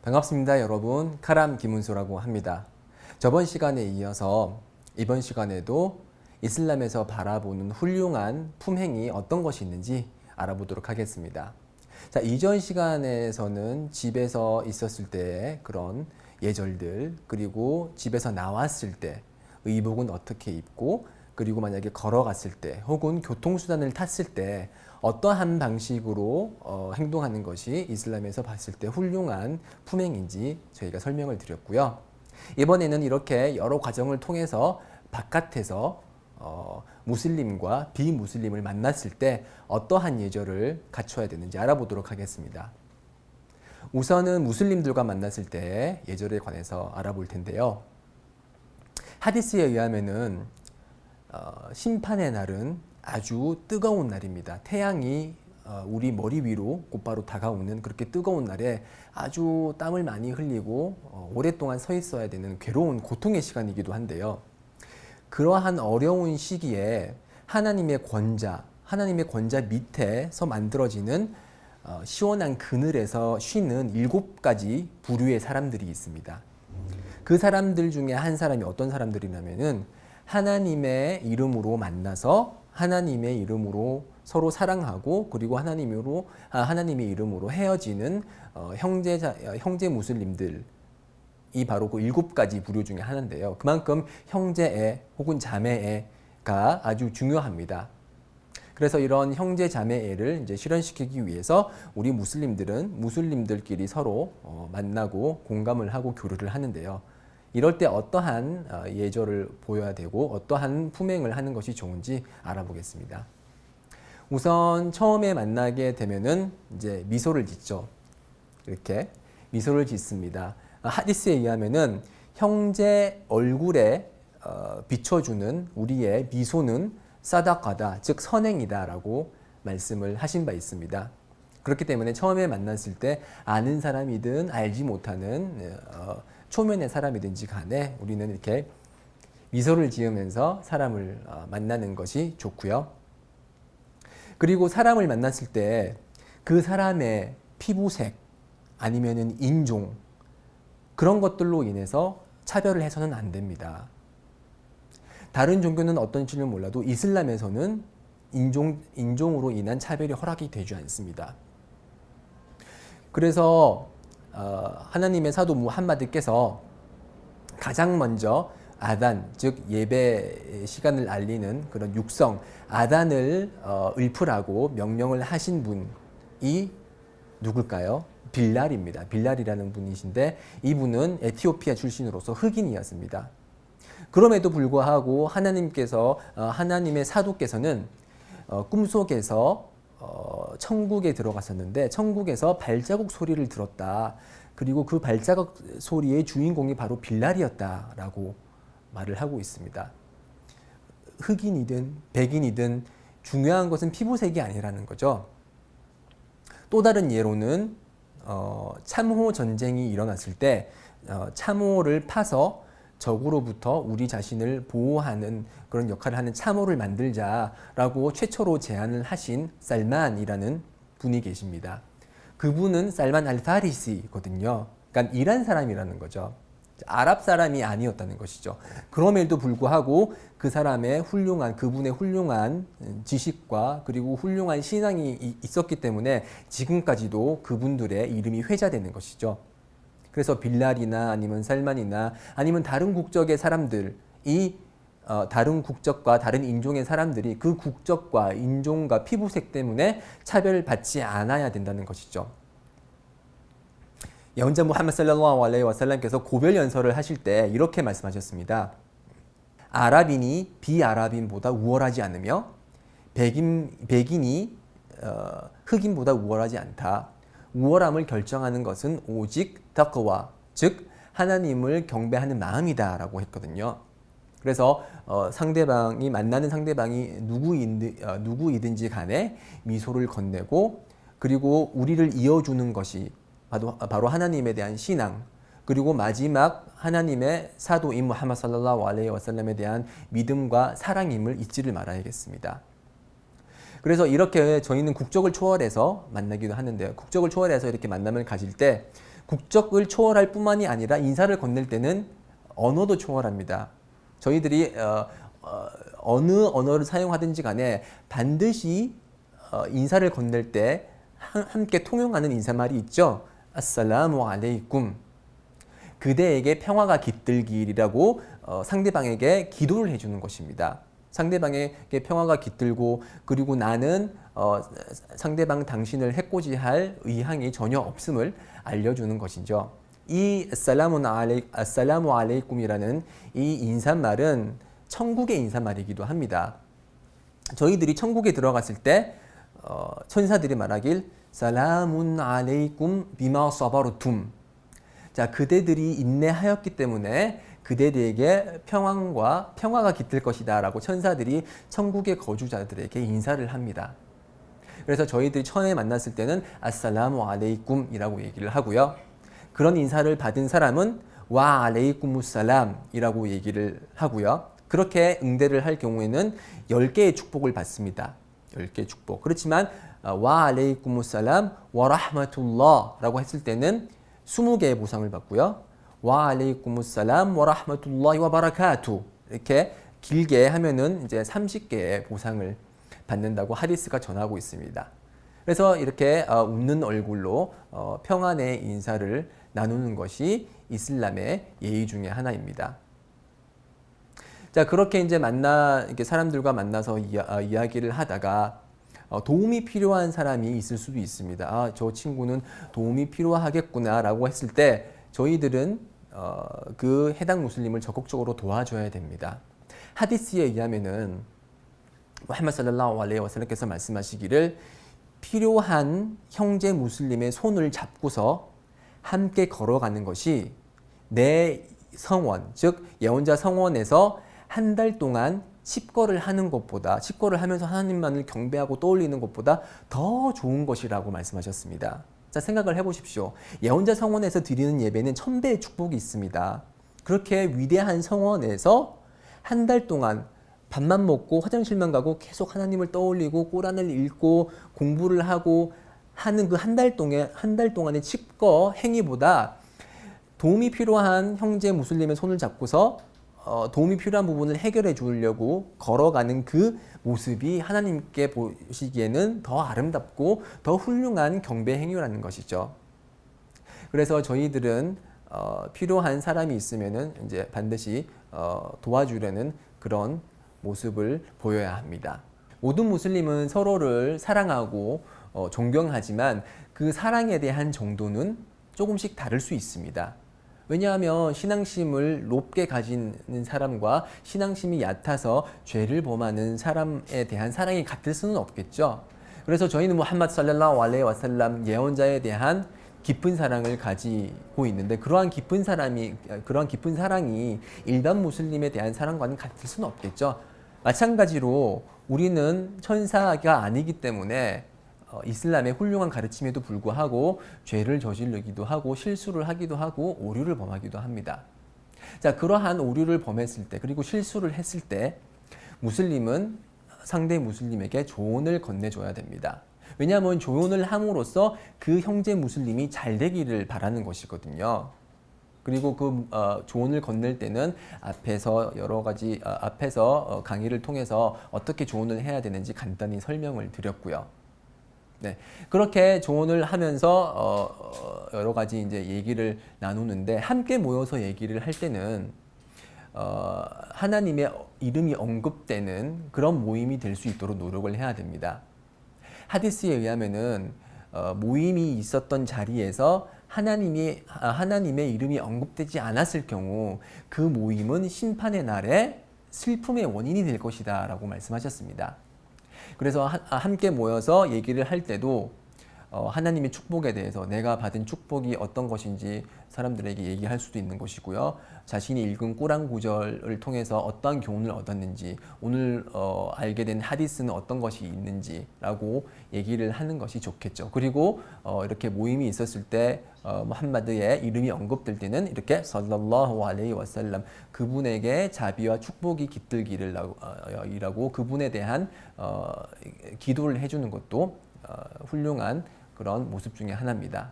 반갑습니다, 여러분. 카람 김은수라고 합니다. 저번 시간에 이어서 이번 시간에도 이슬람에서 바라보는 훌륭한 품행이 어떤 것이 있는지 알아보도록 하겠습니다. 자, 이전 시간에서는 집에서 있었을 때의 그런 예절들, 그리고 집에서 나왔을 때 의복은 어떻게 입고, 그리고 만약에 걸어갔을 때 혹은 교통수단을 탔을 때 어떠한 방식으로 행동하는 것이 이슬람에서 봤을 때 훌륭한 품행인지 저희가 설명을 드렸고요. 이번에는 이렇게 여러 과정을 통해서 바깥에서 무슬림과 비무슬림을 만났을 때 어떠한 예절을 갖춰야 되는지 알아보도록 하겠습니다. 우선은 무슬림들과 만났을 때 예절에 관해서 알아볼 텐데요. 하디스에 의하면은 심판의 날은 아주 뜨거운 날입니다. 태양이 우리 머리 위로 곧바로 다가오는 그렇게 뜨거운 날에 아주 땀을 많이 흘리고 오랫동안 서 있어야 되는 괴로운 고통의 시간이기도 한데요. 그러한 어려운 시기에 하나님의 권자 밑에서 만들어지는 시원한 그늘에서 쉬는 7가지 부류의 사람들이 있습니다. 그 사람들 중에 한 사람이 어떤 사람들이냐면은 하나님의 이름으로 만나서 하나님의 이름으로 서로 사랑하고, 그리고 하나님의 이름으로 헤어지는 형제 무슬림들이 바로 그 7가지 부류 중에 하나인데요. 그만큼 형제애 혹은 자매애가 아주 중요합니다. 그래서 이런 형제 자매애를 이제 실현시키기 위해서 우리 무슬림들은 무슬림들끼리 서로 만나고 공감을 하고 교류를 하는데요. 이럴 때 어떠한 예절을 보여야 되고 어떠한 품행을 하는 것이 좋은지 알아보겠습니다. 우선 처음에 만나게 되면은 이제 미소를 짓죠. 이렇게 미소를 짓습니다. 하디스에 의하면은 형제 얼굴에 비춰주는 우리의 미소는 사다카다, 즉 선행이다라고 말씀을 하신 바 있습니다. 그렇기 때문에 처음에 만났을 때 아는 사람이든 알지 못하는 초면의 사람이든지 간에 우리는 이렇게 미소를 지으면서 사람을 만나는 것이 좋고요. 그리고 사람을 만났을 때 그 사람의 피부색 아니면은 인종, 그런 것들로 인해서 차별을 해서는 안 됩니다. 다른 종교는 어떤지는 몰라도 이슬람에서는 인종으로 인한 차별이 허락이 되지 않습니다. 그래서 하나님의 사도 무함마드께서 가장 먼저 아단, 즉 예배 시간을 알리는 그런 육성 아단을 읊으라고 명령을 하신 분이 누굴까요? 빌랄입니다. 빌랄이라는 분이신데 이분은 에티오피아 출신으로서 흑인이었습니다. 그럼에도 불구하고 하나님의 사도께서는 꿈속에서 천국에 들어갔었는데 천국에서 발자국 소리를 들었다. 그리고 그 발자국 소리의 주인공이 바로 빌랄이었다라고 말을 하고 있습니다. 흑인이든 백인이든 중요한 것은 피부색이 아니라는 거죠. 또 다른 예로는 참호 전쟁이 일어났을 때 참호를 파서 적으로부터 우리 자신을 보호하는 그런 역할을 하는 참호를 만들자라고 최초로 제안을 하신 살만이라는 분이 계십니다. 그분은 살만 알파리시거든요. 그러니까 이란 사람이라는 거죠. 아랍 사람이 아니었다는 것이죠. 그럼에도 불구하고 그분의 훌륭한 지식과 그리고 훌륭한 신앙이 있었기 때문에 지금까지도 그분들의 이름이 회자되는 것이죠. 그래서 빌랄이나 아니면 살만이나 아니면 다른 국적의 사람들이 다른 국적과 다른 인종의 사람들이 그 국적과 인종과 피부색 때문에 차별받지 않아야 된다는 것이죠. 예언자 무함마드 살랄라후 알레이히 와살람께서 고별 연설을 하실 때 이렇게 말씀하셨습니다. 아랍인이 비아랍인보다 우월하지 않으며 백인이 흑인보다 우월하지 않다. 우월함을 결정하는 것은 오직 타크와, 즉 하나님을 경배하는 마음이다 라고 했거든요. 그래서 만나는 상대방이 누구이든지 간에 미소를 건네고, 그리고 우리를 이어주는 것이 바로 하나님에 대한 신앙, 그리고 마지막 하나님의 사도인 무함마드 살랄라후 알레이히 와살람에 대한 믿음과 사랑임을 잊지를 말아야겠습니다. 그래서 이렇게 저희는 국적을 초월해서 만나기도 하는데요. 국적을 초월해서 이렇게 만남을 가질 때 국적을 초월할 뿐만이 아니라 인사를 건넬 때는 언어도 초월합니다. 저희들이 어느 언어를 사용하든지 간에 반드시 인사를 건넬 때 함께 통용하는 인사말이 있죠. 아살라무 알레이쿰. 그대에게 평화가 깃들기라고 상대방에게 기도를 해주는 것입니다. 상대방에게 평화가 깃들고 그리고 나는 상대방 당신을 해코지할 의향이 전혀 없음을 알려주는 것이죠. 이 아살라무 알레이쿰이라는 이 인사말은 천국의 인사말이기도 합니다. 저희들이 천국에 들어갔을 때 천사들이 말하길 살라문 알레이쿰 비마 사바르툼. 자, 그대들이 인내하였기 때문에 그대들에게 평화가 깃들 것이다 라고 천사들이 천국의 거주자들에게 인사를 합니다. 그래서 저희들이 처음에 만났을 때는 아살라무 알레이쿰 이라고 얘기를 하고요. 그런 인사를 받은 사람은 와 알레이쿰무살람 이라고 얘기를 하고요. 그렇게 응대를 할 경우에는 10개의 축복을 받습니다. 10개의 축복. 그렇지만 와 알레이쿰무살람 와 라흐마툴라 라고 했을 때는 20개의 보상을 받고요. 와 알레이쿰무살람 와 라흐마툴라히 와 바라카투 이렇게 길게 하면은 이제 30개의 보상을 받는다고 하디스가 전하고 있습니다. 그래서 이렇게 웃는 얼굴로 평안의 인사를 나누는 것이 이슬람의 예의 중에 하나입니다. 자, 그렇게 이제 이렇게 사람들과 만나서 이야기를 하다가 도움이 필요한 사람이 있을 수도 있습니다. 아, 저 친구는 도움이 필요하겠구나라고 했을 때 저희들은 그 해당 무슬림을 적극적으로 도와줘야 됩니다. 하디스에 의하면은 무함마드 살랄라후 알레이히 와살람께서 말씀하시기를 필요한 형제 무슬림의 손을 잡고서 함께 걸어가는 것이 내 성원, 즉 예언자 성원에서 한 달 동안 칩거를 하는 것보다, 칩거를 하면서 하나님만을 경배하고 떠올리는 것보다 더 좋은 것이라고 말씀하셨습니다. 자, 생각을 해보십시오. 예언자 성원에서 드리는 예배는 1000배의 축복이 있습니다. 그렇게 위대한 성원에서 한 달 동안 밥만 먹고 화장실만 가고 계속 하나님을 떠올리고 꾸란을 읽고 공부를 하고 하는 그 한 달 동안의 칩거 행위보다 도움이 필요한 형제 무슬림의 손을 잡고서 도움이 필요한 부분을 해결해 주려고 걸어가는 그 모습이 하나님께 보시기에는 더 아름답고 더 훌륭한 경배 행위라는 것이죠. 그래서 저희들은 필요한 사람이 있으면은 이제 반드시 도와주려는 그런 모습을 보여야 합니다. 모든 무슬림은 서로를 사랑하고 존경하지만 그 사랑에 대한 정도는 조금씩 다를 수 있습니다. 왜냐하면 신앙심을 높게 가지는 사람과 신앙심이 얕아서 죄를 범하는 사람에 대한 사랑이 같을 수는 없겠죠. 그래서 저희는 무함마드 살랄라후 알레이히 와살람 예언자에 대한 깊은 사랑을 가지고 있는데 그러한 깊은 사랑이 일반 무슬림에 대한 사랑과는 같을 수는 없겠죠. 마찬가지로 우리는 천사가 아니기 때문에 이슬람의 훌륭한 가르침에도 불구하고 죄를 저지르기도 하고 실수를 하기도 하고 오류를 범하기도 합니다. 자, 그러한 오류를 범했을 때 그리고 실수를 했을 때 무슬림은 상대 무슬림에게 조언을 건네줘야 됩니다. 왜냐하면 조언을 함으로써 그 형제 무슬림이 잘 되기를 바라는 것이거든요. 그리고 그 조언을 건넬 때는 앞에서 강의를 통해서 어떻게 조언을 해야 되는지 간단히 설명을 드렸고요. 네, 그렇게 조언을 하면서 여러 가지 이제 얘기를 나누는데 함께 모여서 얘기를 할 때는 하나님의 이름이 언급되는 그런 모임이 될 수 있도록 노력을 해야 됩니다. 하디스에 의하면은 모임이 있었던 자리에서 하나님의 이름이 언급되지 않았을 경우 그 모임은 심판의 날에 슬픔의 원인이 될 것이다 라고 말씀하셨습니다. 그래서 함께 모여서 얘기를 할 때도 하나님의 축복에 대해서 내가 받은 축복이 어떤 것인지 사람들에게 얘기할 수도 있는 것이고요. 자신이 읽은 꾸란 구절을 통해서 어떠한 교훈을 얻었는지, 오늘 알게 된 하디스는 어떤 것이 있는지라고 얘기를 하는 것이 좋겠죠. 그리고 이렇게 모임이 있었을 때 무함마드의 이름이 언급될 때는 이렇게 살랄라후 알레이히 와살람 그분에게 자비와 축복이 깃들기를 이라고 그분에 대한 기도를 해주는 것도 훌륭한 그런 모습 중에 하나입니다.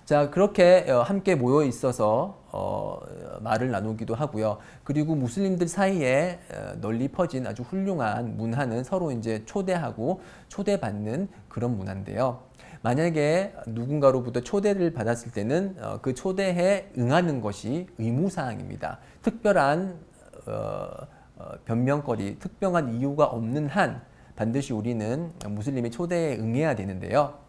자, 그렇게 함께 모여 있어서 말을 나누기도 하고요. 그리고 무슬림들 사이에 널리 퍼진 아주 훌륭한 문화는 서로 이제 초대하고 초대받는 그런 문화인데요. 만약에 누군가로부터 초대를 받았을 때는 그 초대에 응하는 것이 의무사항입니다. 특별한 변명거리, 특별한 이유가 없는 한 반드시 우리는 무슬림의 초대에 응해야 되는데요.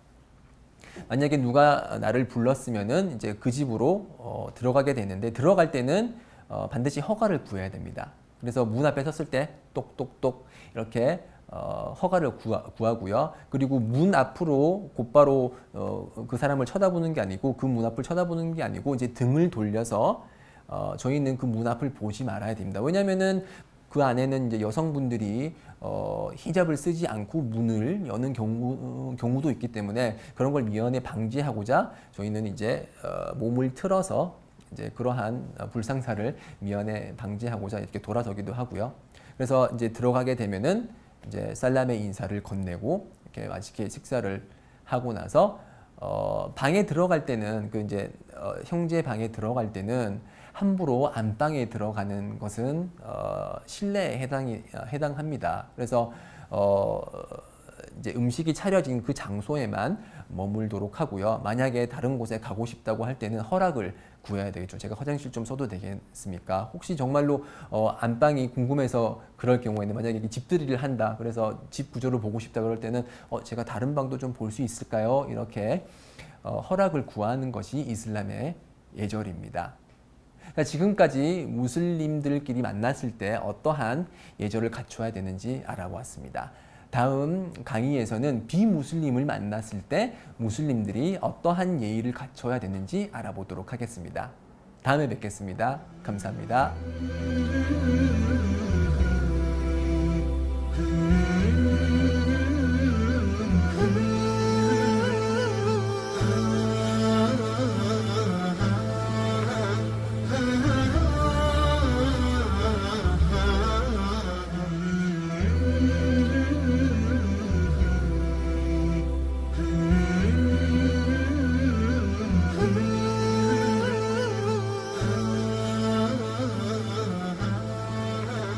만약에 누가 나를 불렀으면은 이제 그 집으로 들어가게 되는데, 들어갈 때는 반드시 허가를 구해야 됩니다. 그래서 문 앞에 섰을 때 똑똑똑 이렇게 허가를 구하고요. 그리고 문 앞으로 곧바로 그 사람을 쳐다보는 게 아니고, 그 문 앞을 쳐다보는 게 아니고 이제 등을 돌려서 저희는 그 문 앞을 보지 말아야 됩니다. 왜냐하면은 그 안에는 이제 여성분들이 히잡을 쓰지 않고 문을 여는 경우도 있기 때문에, 그런 걸 미연에 방지하고자 저희는 이제 몸을 틀어서 이제 그러한 불상사를 미연에 방지하고자 이렇게 돌아서기도 하고요. 그래서 이제 들어가게 되면은 이제 살람의 인사를 건네고 이렇게 맛있게 식사를 하고 나서 방에 들어갈 때는 그 이제 형제 방에 들어갈 때는 함부로 안방에 들어가는 것은 실내에 해당합니다. 그래서 이제 음식이 차려진 그 장소에만 머물도록 하고요. 만약에 다른 곳에 가고 싶다고 할 때는 허락을 구해야 되겠죠. 제가 화장실 좀 써도 되겠습니까? 혹시 정말로 안방이 궁금해서 그럴 경우에는, 만약에 집들이를 한다, 그래서 집 구조를 보고 싶다 그럴 때는 제가 다른 방도 좀 볼 수 있을까요? 이렇게 허락을 구하는 것이 이슬람의 예절입니다. 그러니까 지금까지 무슬림들끼리 만났을 때 어떠한 예절을 갖춰야 되는지 알아보았습니다. 다음 강의에서는 비무슬림을 만났을 때 무슬림들이 어떠한 예의를 갖춰야 되는지 알아보도록 하겠습니다. 다음에 뵙겠습니다. 감사합니다.